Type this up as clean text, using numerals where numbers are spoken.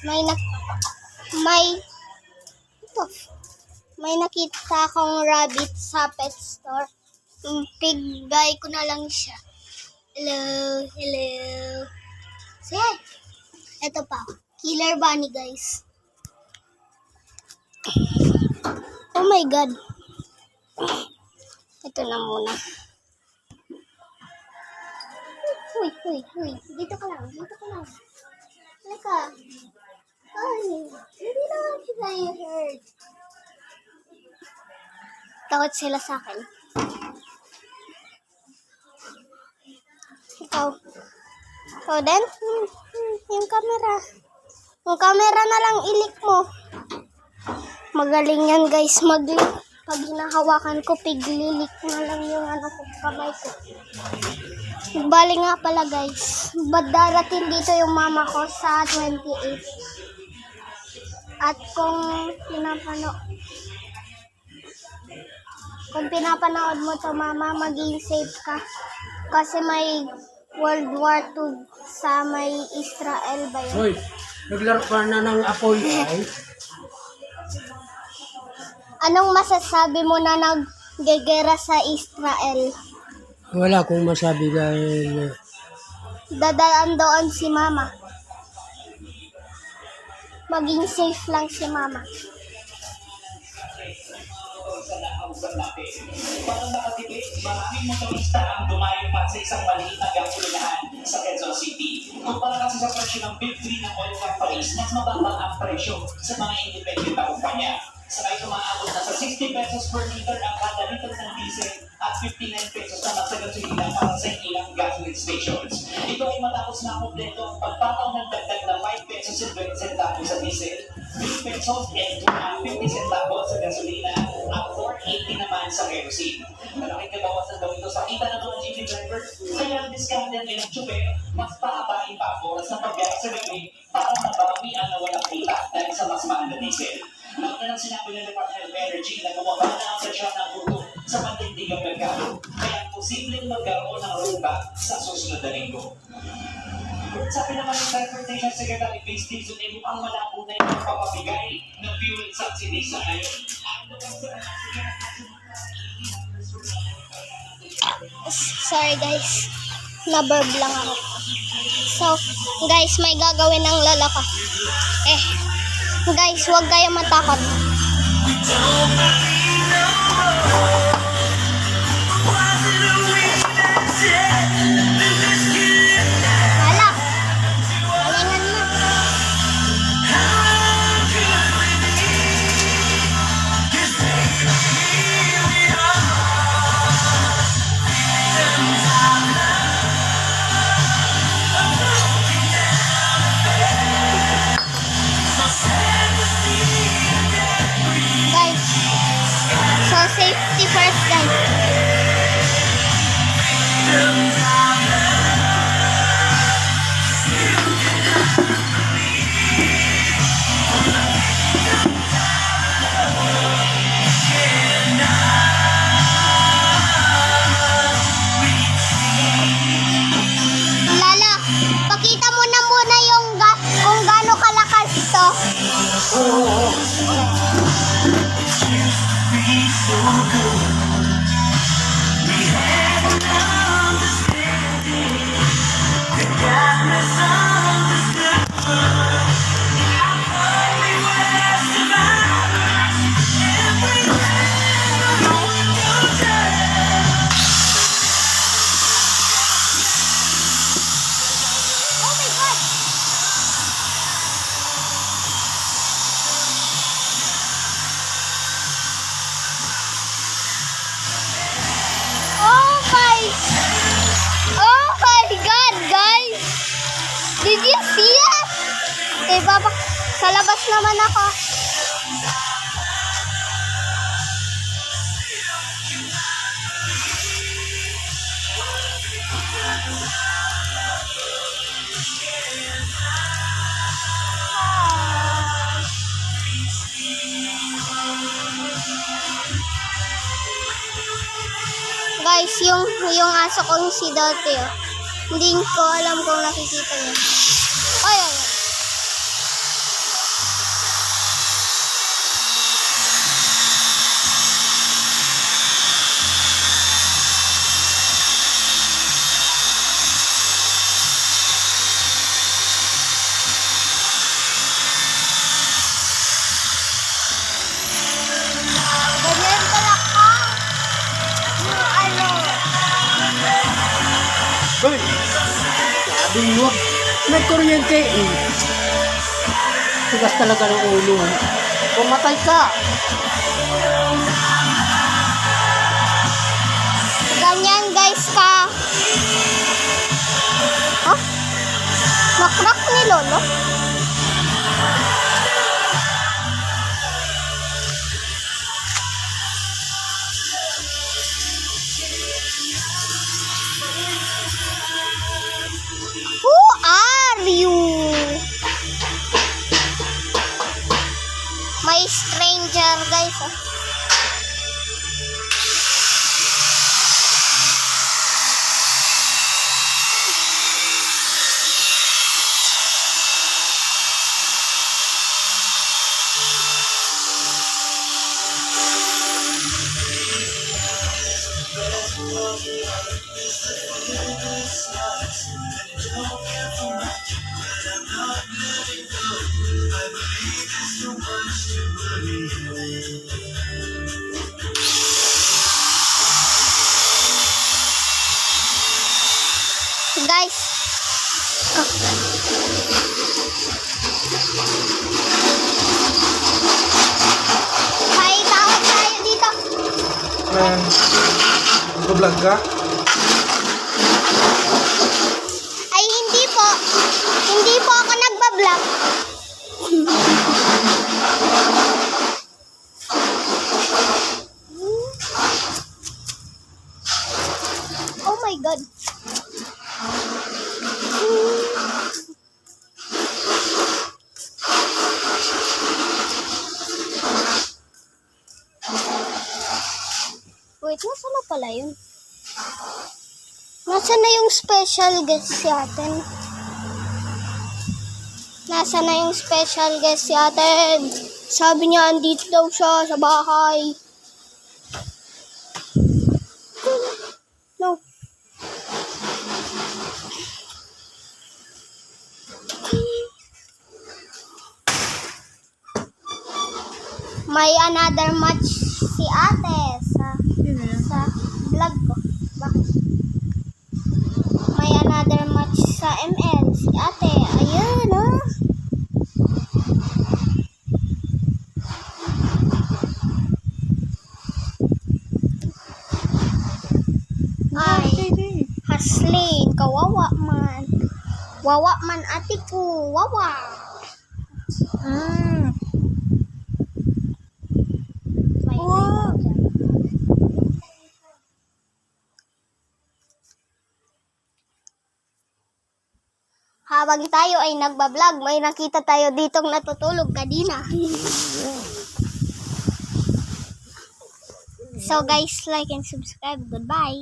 may ito, may nakita akong rabbit sa pet store. Pigbay ko na lang siya. Hello, hello. So yan. Ito pa. Killer bunny, guys. Oh my God. Ito na muna. Huy. Dito ka lang. Halika. Ay, hindi naman kita i-hurt. Takot sila sa akin. Ikaw din? Yung camera. Yung camera na lang ilik mo. Magaling yan, guys, mag-lick. Pag hinahawakan ko, piglilik na lang yung kamay ko. Bali nga pala, guys. Darating dito yung mama ko sa 28. At kung pinapanood mo to, mama, maging safe ka. Kasi may World War II sa may Israel ba yun? Hoy, naglaro ka na ng apoy, ay? Anong masasabi mo na naggegera sa Israel? Wala akong masabi dahil Dadaan doon si mama. Maging safe lang si mama. Para makatipid, maraming motorista ang dumayo sa isang maliit na gasolinahan sa Quezon City. Kumpara kasi sa presyo ng Big 3 ng oil companies, mas mababa ang presyo sa mga independent na kumpanya. Sakay tumaabot na sa 60 pesos per liter ang kada liter ng diesel at 59 pesos naman sa gasolina para sa ilang gasoline stations. Ito ay matapos na kompleto ang pagpataw ng dagdag na 5 pesos and 20 centavos sa diesel, 3 pesos and 50 centavos sa gasolina at 4.80 naman sa kerosene. Malaking kabawasan daw ito sa kita ng mga jeepney driver, kaya ang diskarte ng ilang tsuper, mas paabain pa ang oras ng pagbiyahe sa gabi para mabawi ang nawalang kita dahil sa mas mahal na diesel. Lalo na sinabi ng Department of Energy na bumaba na ang presyon ng crudo sa pantindigang merkado, kaya posibleng magkaroon ng rollback sa susunod na linggo. Sabi naman ng Transportation Secretary Vince Dizon ay mukhang malabo na yung papabigay ng fuel subsidy sa ngayon. Sorry, guys. Naburb lang ako. So, guys, may gagawin ng lola ko. Guys, huwag kayo matakot. Hala. Galingan mo. Guys, so safety first, guys. Lala, pakita mo na muna yung kung gaano kalakas to. Oh my God! Oh my God, guys! Did you see it? Sa labas naman ako. Guys, yung aso kong si Dottie, oh. Hindi ko alam kung nakikita niyo. Ay. Hoy! Sabi mo, may kuryente. Tigas talaga ng ulo. Pumatay ka. Ganyan guys ka. Ha? Nakrak ni Lolo? Who are you? May stranger guys. Oh. Guys. May tao tayo dito. Nag-vlog ka? Ay, hindi po. Hindi po ako nagbablog. Oh my God. Wait, nasaan na pala yun? Nasaan na yung special guest si atin? Nasaan na yung special guest si atin? Sabi niya, andito daw siya sa bahay. No. May another match si ate sa vlog ko. Bakit? May another match sa ML si ate. Ayun, oh. Ay, Haslin, kawawa man. Wawa man ate ko, wawa. May wow. Habang tayo ay nagbablog, may nakita tayo ditong natutulog kanina. So guys, like and subscribe. Goodbye.